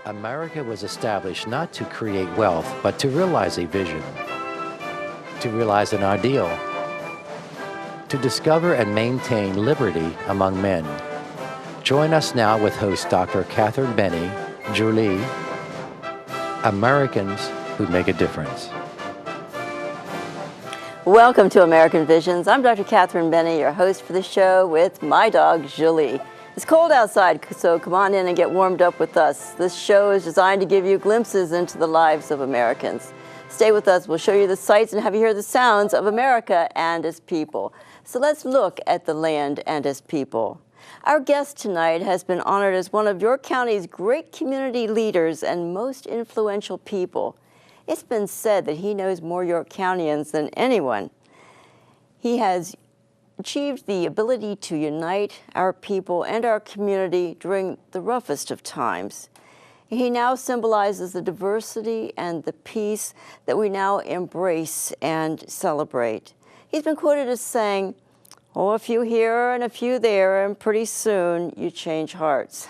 America was established not to create wealth, but to realize a vision, to realize an ideal, to discover and maintain liberty among men. Join us now with host Dr. Catherine Bene, Julie, Americans Who Make a Difference. Welcome to American Visions. I'm Dr. Catherine Bene, your host for the show with my dog, Julie. It's cold outside, so come on in and get warmed up with us. This show is designed to give you glimpses into the lives of Americans. Stay with us. We'll show you the sights and have you hear the sounds of America and its people. So let's look at the land and its people. Our guest tonight has been honored as one of your county's great community leaders and most influential people. It's been said that he knows more York Countyans than anyone. He has achieved the ability to unite our people and our community during the roughest of times. He now symbolizes the diversity and the peace that we now embrace and celebrate. He's been quoted as saying, "Oh, a few here and a few there, and pretty soon you change hearts."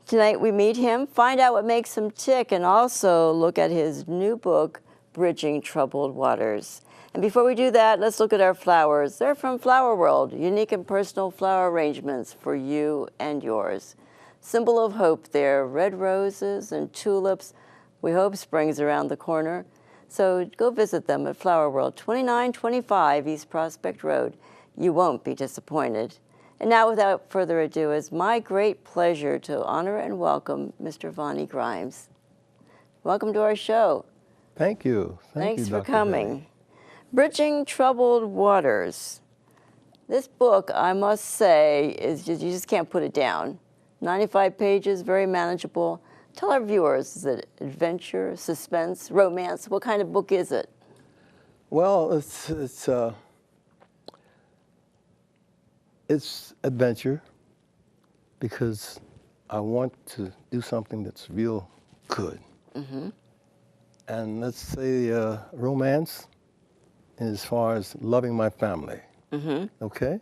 Tonight we meet him, find out what makes him tick, and also look at his new book, Bridging Troubled Waters. And before we do that, let's look at our flowers. They're from Flower World, unique and personal flower arrangements for you and yours. Symbol of hope there, red roses and tulips. We hope spring's around the corner. So go visit them at Flower World, 2925 East Prospect Road. You won't be disappointed. And now, without further ado, it's my great pleasure to honor and welcome Mr. Voni Grimes. Welcome to our show. Thank you. Thanks you, for Dr. coming. Bene. Bridging Troubled Waters. This book, I must say, is just, you just can't put it down. 95 pages, very manageable. Tell our viewers, is it adventure, suspense, romance? What kind of book is it? Well, it's adventure because I want to do something that's real good. Mm-hmm. And let's say romance as far as loving my family. Mm-hmm. Okay?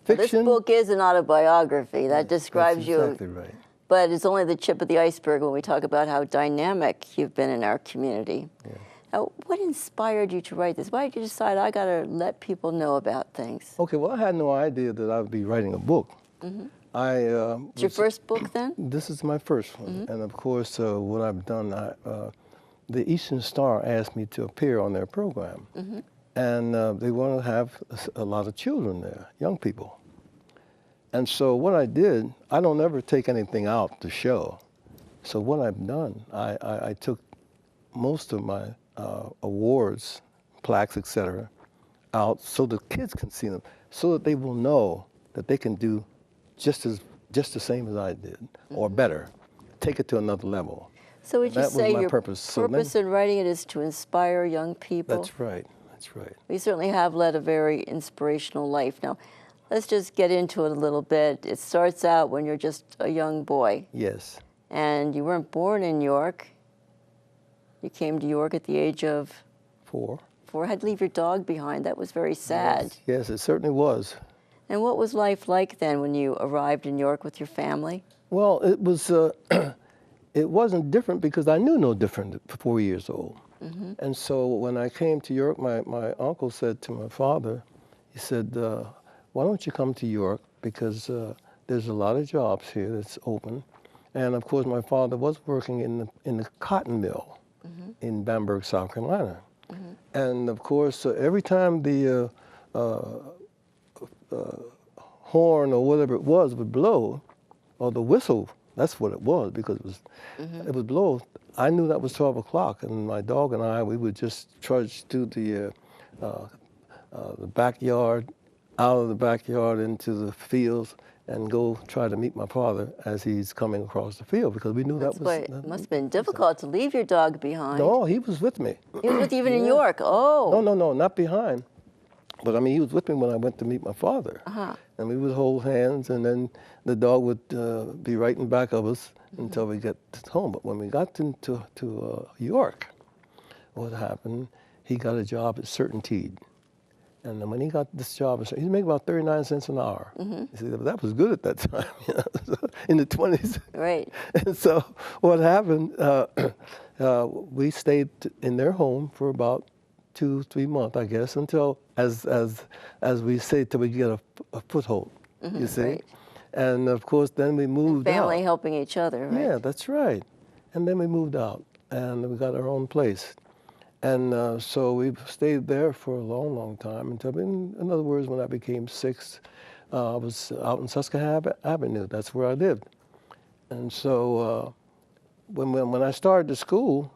Fiction. This book is an autobiography that describes you. That's exactly right. But it's only the tip of the iceberg when we talk about how dynamic you've been in our community. Yeah. Now, what inspired you to write this? Why did you decide I got to let people know about things? Okay, well, I had no idea that I would be writing a book. Mm-hmm. It's your first book then? This is my first one. Mm-hmm. And of course, what I've done, the Eastern Star asked me to appear on their program. Mm-hmm. And they want to have a lot of children there, young people. And so what I did, I don't ever take anything out to show. So what I've done, I took most of my awards, plaques, etc., out so the kids can see them, so that they will know that they can do just the same as I did, mm-hmm. or better, take it to another level. So would you say your purpose in writing it is to inspire young people? That's right. That's right. You certainly have led a very inspirational life. Now, let's just get into it a little bit. It starts out when you're just a young boy. Yes. And you weren't born in York. You came to York at the age of? 4. Had to leave your dog behind. That was very sad. Yes, it certainly was. And what was life like then when you arrived in York with your family? Well, it was. It wasn't different because I knew no different at 4 years old. Mm-hmm. And so when I came to York, my uncle said to my father, he said, why don't you come to York, because there's a lot of jobs here that's open. And of course my father was working in the cotton mill, mm-hmm. in Bamberg, South Carolina. Mm-hmm. And of course every time the horn or whatever it was would blow, or the whistle, that's what it was, because it was, mm-hmm. it would blow, I knew that was 12 o'clock, and my dog and I, we would just trudge through the backyard, out of the backyard into the fields, and go try to meet my father as he's coming across the field, because we knew it must have been difficult to leave your dog behind. No, he was with me. He was with you even in York? Oh. No, not behind. But I mean, he was with me when I went to meet my father. Uh-huh. And we would hold hands, and then the dog would be right in back of us, mm-hmm. until we got home. But when we got into York, what happened, he got a job at Certainteed. And then when he got this job, he was making about 39 cents an hour. He said, that was good at that time, you know, in the 20s. Right. And so what happened, we stayed in their home for about 2-3 months, I guess, until, as we say, till we get a foothold, you see. Right. And of course, then we moved out. Family helping each other, right? Yeah, that's right. And then we moved out, and we got our own place. And so we stayed there for a long, long time until, in other words, when I became 6, I was out in Susquehanna Avenue. That's where I lived. And so when I started the school,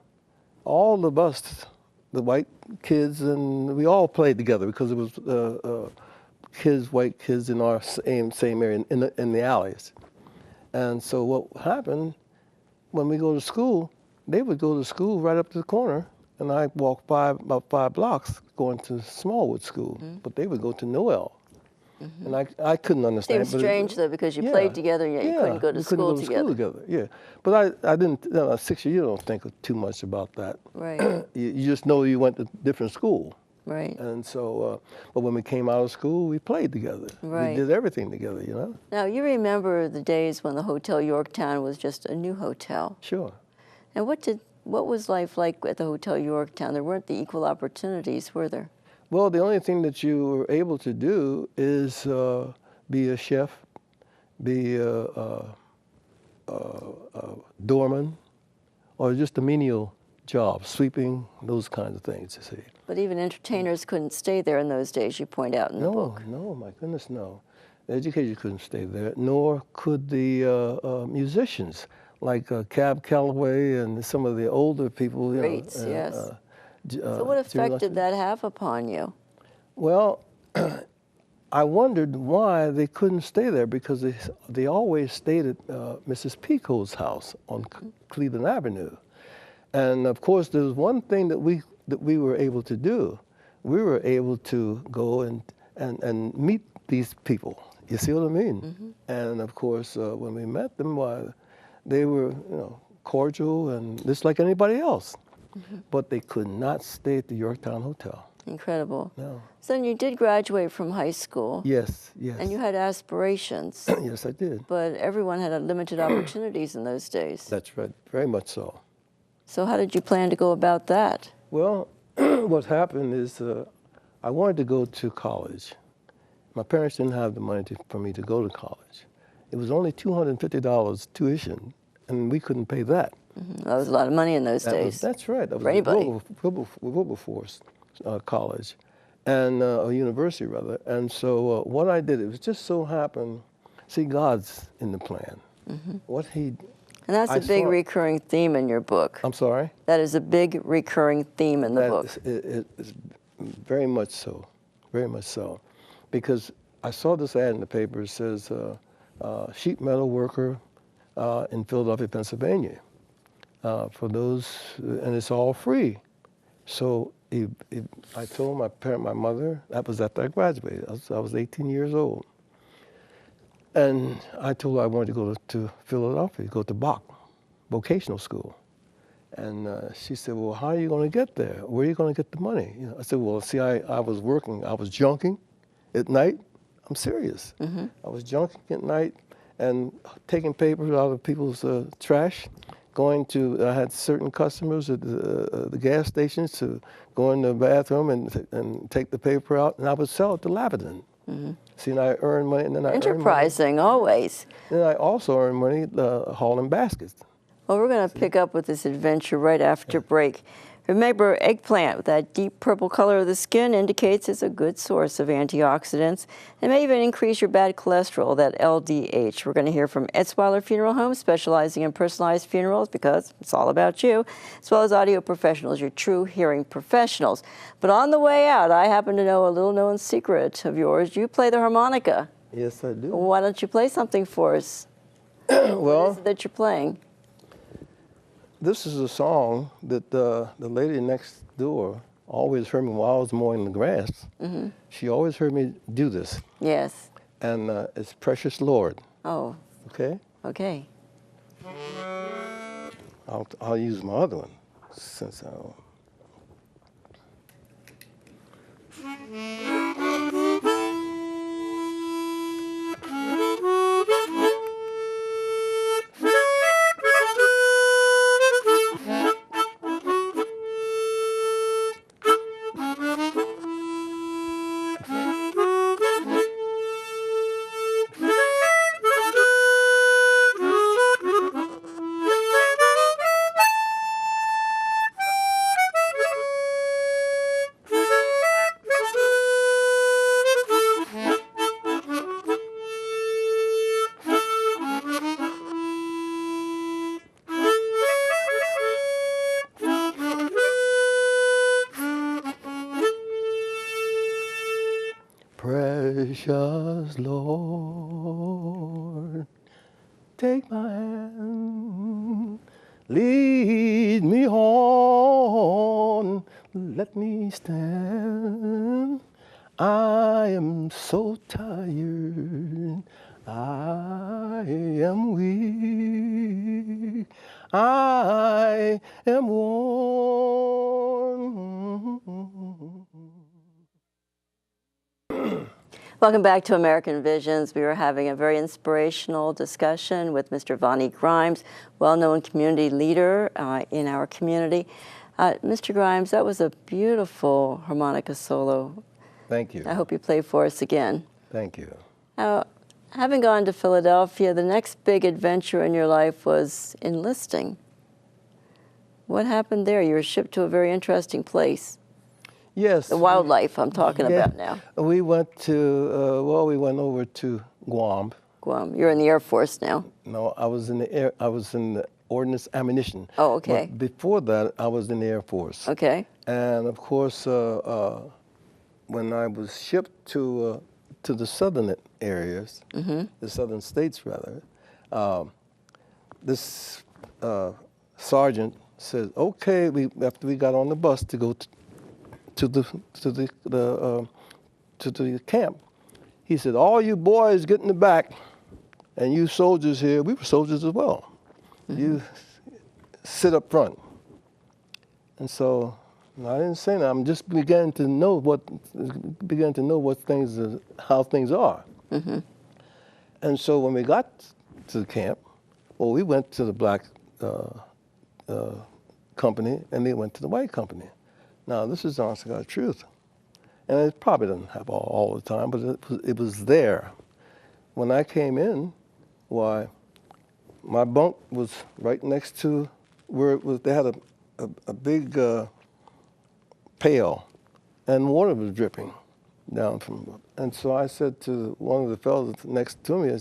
all of us, the white kids, and we all played together because it was white kids in our same area, in the alleys. And so what happened, when we go to school, they would go to school right up to the corner, and I walked about 5 blocks going to Smallwood School, but they would go to Noel. And I couldn't understand. Seems strange, though, because you played together, yet you couldn't go to school together. Yeah, but I didn't, 6 years, you don't think too much about that. Right. You just know you went to different school. Right. And so, but when we came out of school, we played together. Right. We did everything together, you know? Now, you remember the days when the Hotel Yorktown was just a new hotel. Sure. And what was life like at the Hotel Yorktown? There weren't the equal opportunities, were there? Well, the only thing that you were able to do is be a chef, be a doorman, or just a menial job, sweeping, those kinds of things, you see. But even entertainers couldn't stay there in those days, you point out in the book. No, my goodness, no. The education couldn't stay there, nor could the musicians, like Cab Calloway and some of the older people. Greats, yes. So what effect Jerry did that have upon you? Well, I wondered why they couldn't stay there, because they always stayed at Mrs. Pico's house on Cleveland Avenue. And of course, there was one thing that we were able to do. We were able to go and meet these people. You see what I mean? And of course, when we met them, they were cordial and just like anybody else. But they could not stay at the Yorktown Hotel. Incredible. No. So then you did graduate from high school. Yes, yes. And you had aspirations. Yes, I did. But everyone had limited opportunities in those days. That's right, very much so. So how did you plan to go about that? Well, what happened is I wanted to go to college. My parents didn't have the money for me to go to college. It was only $250 tuition, and we couldn't pay that. That was a lot of money in those days. That's right. That was for anybody. Wilberforce College, and a university rather. And so what I did, it was just so happened. See, God's in the plan. What He. And that's a big recurring theme in your book. I'm sorry? That is a big recurring theme in the book. It's very much so, very much so. Because I saw this ad in the paper. It says, sheet metal worker in Philadelphia, Pennsylvania. For those, and it's all free. So I told my mother, that was after I graduated. I was 18 years old. And I told her I wanted to go to Philadelphia, go to Bach Vocational School. And she said, well, how are you going to get there? Where are you going to get the money? I said, well, see, I was working. I was junking at night. I'm serious. I was junking at night and taking papers out of people's trash, I had certain customers at the gas stations to go in the bathroom and take the paper out, and I would sell it to Labaton. See, and I earned money, and then Enterprising, always. Then I also earned money hauling baskets. Well, we're going to pick up with this adventure right after break. Remember, eggplant, with that deep purple color of the skin, indicates it's a good source of antioxidants. It may even increase your bad cholesterol, that LDH. We're going to hear from Etzweiler Funeral Home, specializing in personalized funerals, because it's all about you, as well as audio professionals, your true hearing professionals. But on the way out, I happen to know a little-known secret of yours. You play the harmonica. Yes, I do. Why don't you play something for us? Well, what is it that you're playing? This is a song that the lady next door always heard me while I was mowing the grass. She always heard me do this. Yes. And it's Precious Lord. Oh. Okay? Okay. I'll use my other one since I... precious Lord. Take my hand, lead me on, let me stand. I am so tired, I am weak, I am worn. Welcome back to American Visions. We were having a very inspirational discussion with Mr. Voni Grimes, well-known community leader in our community. Mr. Grimes, that was a beautiful harmonica solo. Thank you. I hope you play for us again. Thank you. Now, having gone to Philadelphia, the next big adventure in your life was enlisting. What happened there? You were shipped to a very interesting place. Yes. The wildlife I'm talking about now. We went to, we went over to Guam. Guam. You're in the Air Force now. No, I was in the Ordnance Ammunition. Oh, okay. But before that, I was in the Air Force. Okay. And of course, when I was shipped to the southern areas, the southern states rather, this sergeant said, "Okay, after we got on the bus to go to the camp, he said, all you boys get in the back, and you soldiers here, we were soldiers as well. You sit up front." And so I didn't say that. I'm just beginning to know how things are. And so when we got to the camp, well, we went to the black company, and they went to the white company. Now, this is honest to God's truth. And it probably doesn't happen all the time, but it was there. When I came in, why, my bunk was right next to where it was. They had a big pail, and water was dripping down from. And so I said to one of the fellows next to me,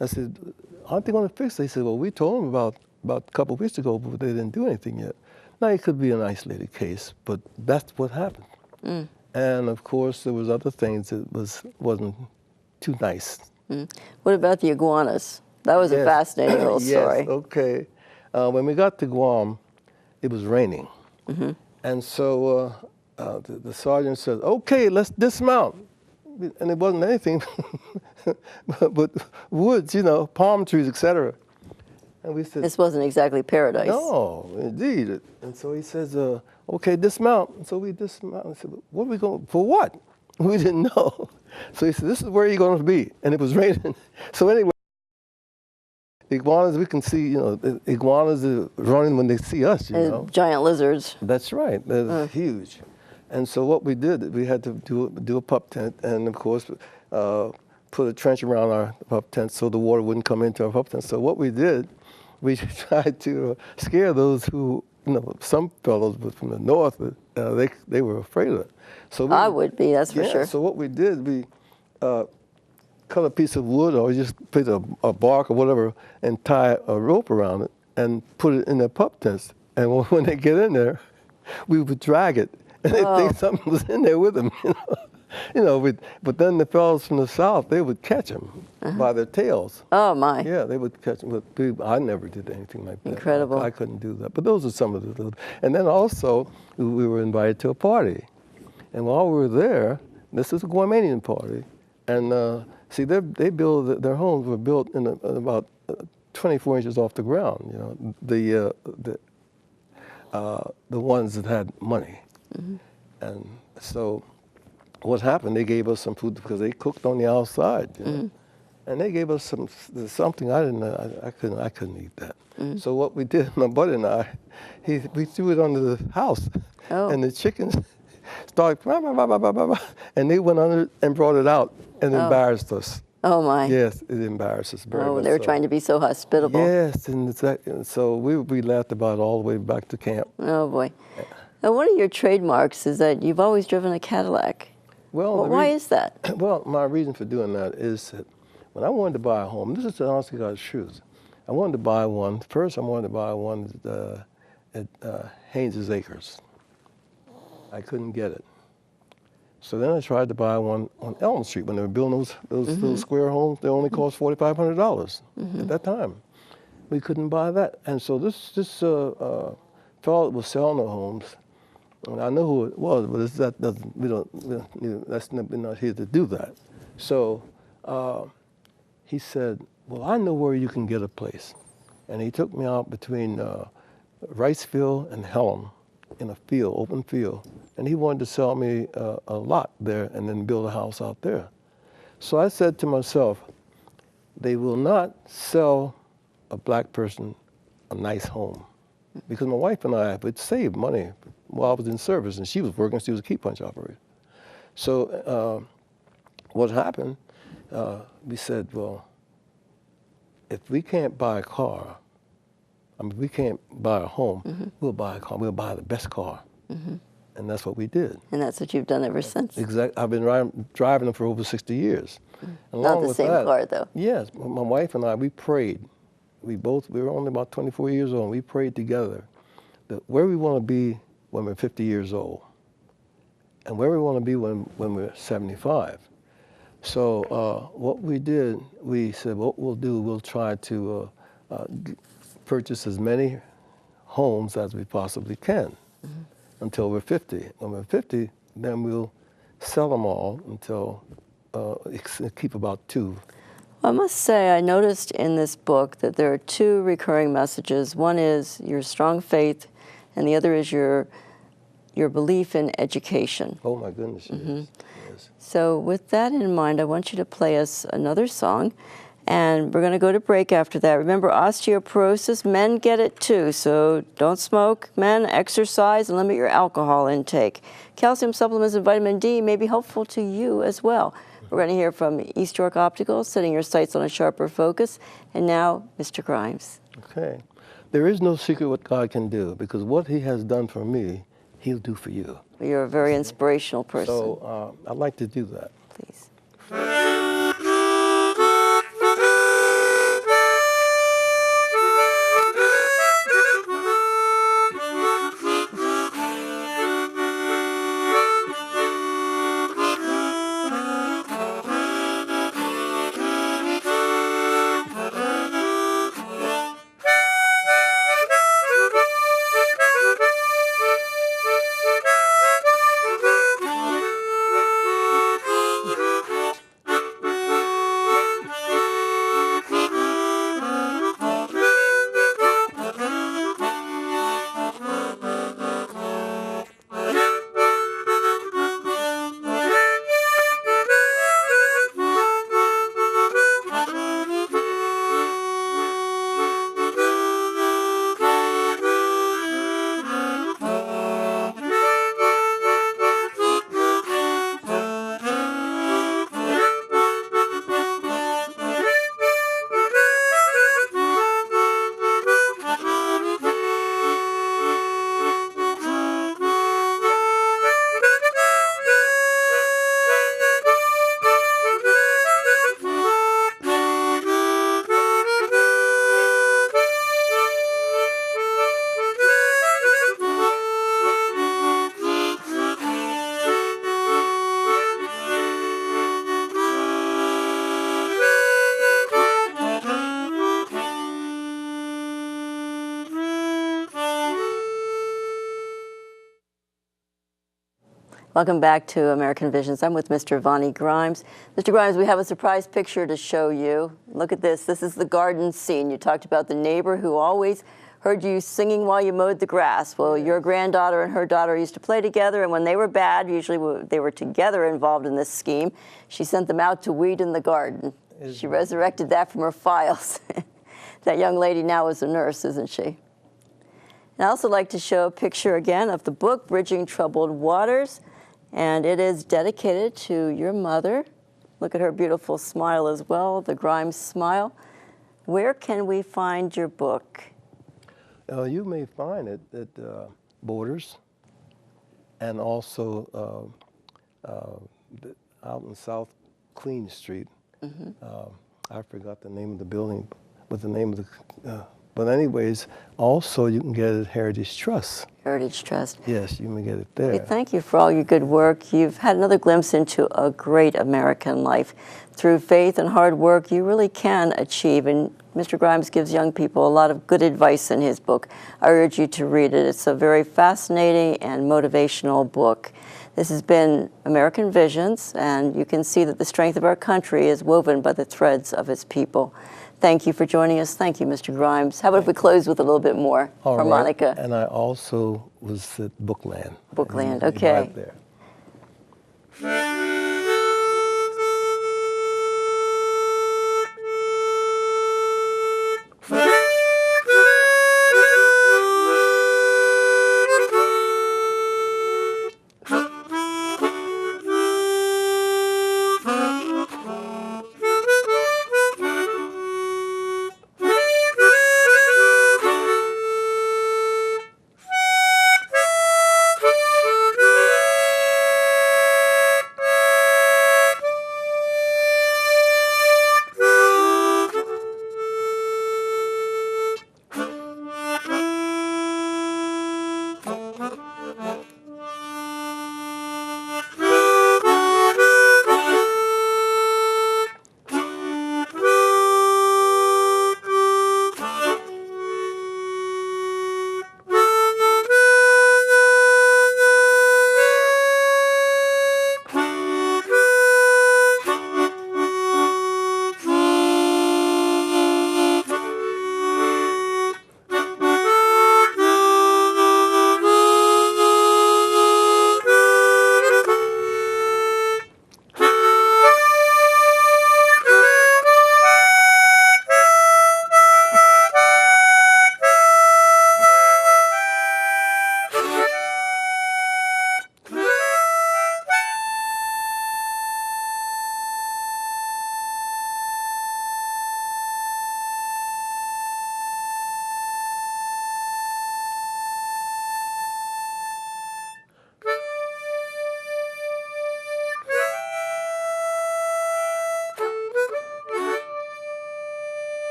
I said, "Aren't they going to fix it?" He said, "Well, we told them about a couple of weeks ago, but they didn't do anything yet." Now, it could be an isolated case, but that's what happened. And of course, there was other things that wasn't too nice. What about the iguanas? That was a fascinating little story. Yes, okay. When we got to Guam, it was raining. And so the sergeant said, "Okay, let's dismount." And it wasn't anything but woods, palm trees, etc. And we said, this wasn't exactly paradise. No, indeed. And so he says, "Okay, dismount." And so we dismount. I said, "What are we going for? What?" We didn't know. So he said, "This is where you're going to be." And it was raining. So anyway, iguanas, we can see, the iguanas are running when they see us, And giant lizards. That's right. They're huge. And so what we did, we had to do a pup tent, and of course, put a trench around our pup tent so the water wouldn't come into our pup tent. So what we did, we tried to scare those who, some fellows from the north, they were afraid of it. So I would be, that's for sure. So what we did, we cut a piece of wood or just put a bark or whatever and tie a rope around it and put it in their pup tents. And when they get in there, we would drag it. And they think something was in there with them, but then the fellows from the south, they would catch them by their tails. Oh, my. Yeah, they would catch them. But I never did anything like that. Incredible. I couldn't do that. But those are some of the little. And then also, we were invited to a party. And while we were there, this is a Guamanian party. And see, their homes were built in about 24 inches off the ground, the ones that had money. And so what happened, they gave us some food because they cooked on the outside, and they gave us something I couldn't eat that. So what we did, my buddy and I, we threw it under the house, and the chickens started, and they went under it and brought it out and embarrassed us. Oh, my. Yes, it embarrassed us very much. Oh, they were trying to be so hospitable. Yes, and so we laughed about it all the way back to camp. Oh, boy. Now, one of your trademarks is that you've always driven a Cadillac. Well, why is that? Well, my reason for doing that is that when I wanted to buy a home, this is the honest to God's truth. I wanted to buy one. First, I wanted to buy one at Haynes's Acres. I couldn't get it. So then I tried to buy one on Elm Street when they were building those little square homes. They only cost $4,500 at that time. We couldn't buy that, and so this fellow that was selling the homes, and I know who it was, but that doesn't we're not here to do that. So he said, "Well, I know where you can get a place," and he took me out between Riceville and Helm in a field, open field, and he wanted to sell me a lot there and then build a house out there. So I said to myself, they will not sell a black person a nice home, because my wife and I would save money while I was in service, and she was working. She was a key punch operator. So what happened? We said, well, if we can't buy a car, I mean, we can't buy a home, we'll buy a car. We'll buy the best car. And that's what we did. And that's what you've done ever since. Exactly. I've been driving them for over 60 years. Not the same car, though. Yes. My wife and I, we prayed. We were only about 24 years old, and we prayed together that where we want to be when we're 50 years old and where we want to be when we're 75. So what we did, we said, what we'll do, we'll try to purchase as many homes as we possibly can until we're 50. When we're 50, then we'll sell them all until keep about 2. I must say, I noticed in this book that there are 2 recurring messages. One is your strong faith, and the other is your belief in education. Oh my goodness, yes. So with that in mind, I want you to play us another song, and we're going to go to break after that. Remember, osteoporosis, men get it too, so don't smoke, men, exercise, and limit your alcohol intake. Calcium supplements and vitamin D may be helpful to you as well. We're going to hear from East York Optical, setting your sights on a sharper focus. And now, Mr. Grimes. Okay. There is no secret what God can do, because what he has done for me, he'll do for you. You're a very inspirational person. So I'd like to do that. Please. Welcome back to American Visions. I'm with Mr. Voni Grimes. Mr. Grimes, we have a surprise picture to show you. Look at this. This is the garden scene. You talked about the neighbor who always heard you singing while you mowed the grass. Well, your granddaughter and her daughter used to play together, and when they were bad, usually they were together involved in this scheme. She sent them out to weed in the garden. She resurrected that from her files. That young lady now is a nurse, isn't she? And I'd also like to show a picture again of the book, Bridging Troubled Waters. And it is dedicated to your mother. Look at her beautiful smile as well, the Grimes smile. Where can we find your book? You may find it at Borders, and also out in South Queen Street. I forgot the name of the building, but the name of the But anyways, also you can get it at Heritage Trust. Heritage Trust. Yes, you can get it there. Hey, thank you for all your good work. You've had another glimpse into a great American life. Through faith and hard work, you really can achieve. And Mr. Grimes gives young people a lot of good advice in his book. I urge you to read it. It's a very fascinating and motivational book. This has been American Visions, and you can see that the strength of our country is woven by the threads of its people. Thank you for joining us. Thank you, Mr. Grimes. How about if we close with a little bit more harmonica? Right. And I also was at Bookland. Bookland, okay. Right there.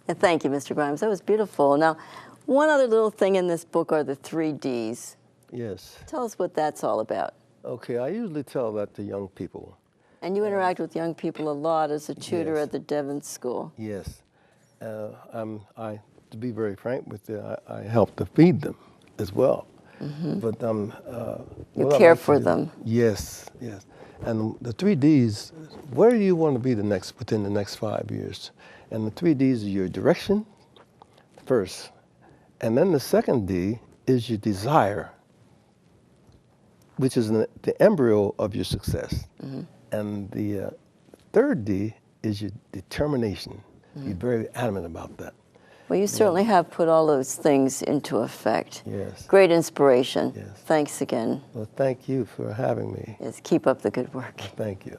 And thank you, Mr. Grimes. That was beautiful. Now, one other little thing in this book are the 3 Ds. Yes. Tell us what that's all about. Okay, I usually tell that to young people. And you interact with young people a lot as a tutor Yes. at the Devon School. Yes. To be very frank with you, I help to feed them as well. Mm-hmm. But You what I care like to for do- them. Yes, yes. And the 3 Ds, where do you want to be within the next 5 years? And the 3 Ds are your direction first. And then the second D is your desire, which is the embryo of your success. Mm-hmm. And the third D is your determination. Mm-hmm. You're very adamant about that. Well, you certainly have put all those things into effect. Yes. Great inspiration. Yes. Thanks again. Well, thank you for having me. Yes, keep up the good work. Thank you.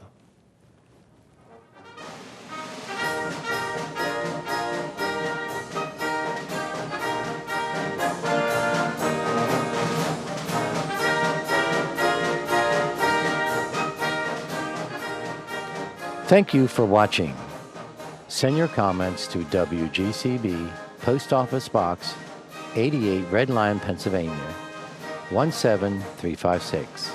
Thank you for watching. Send your comments to WGCB, Post Office Box 88, Red Line, Pennsylvania 17356.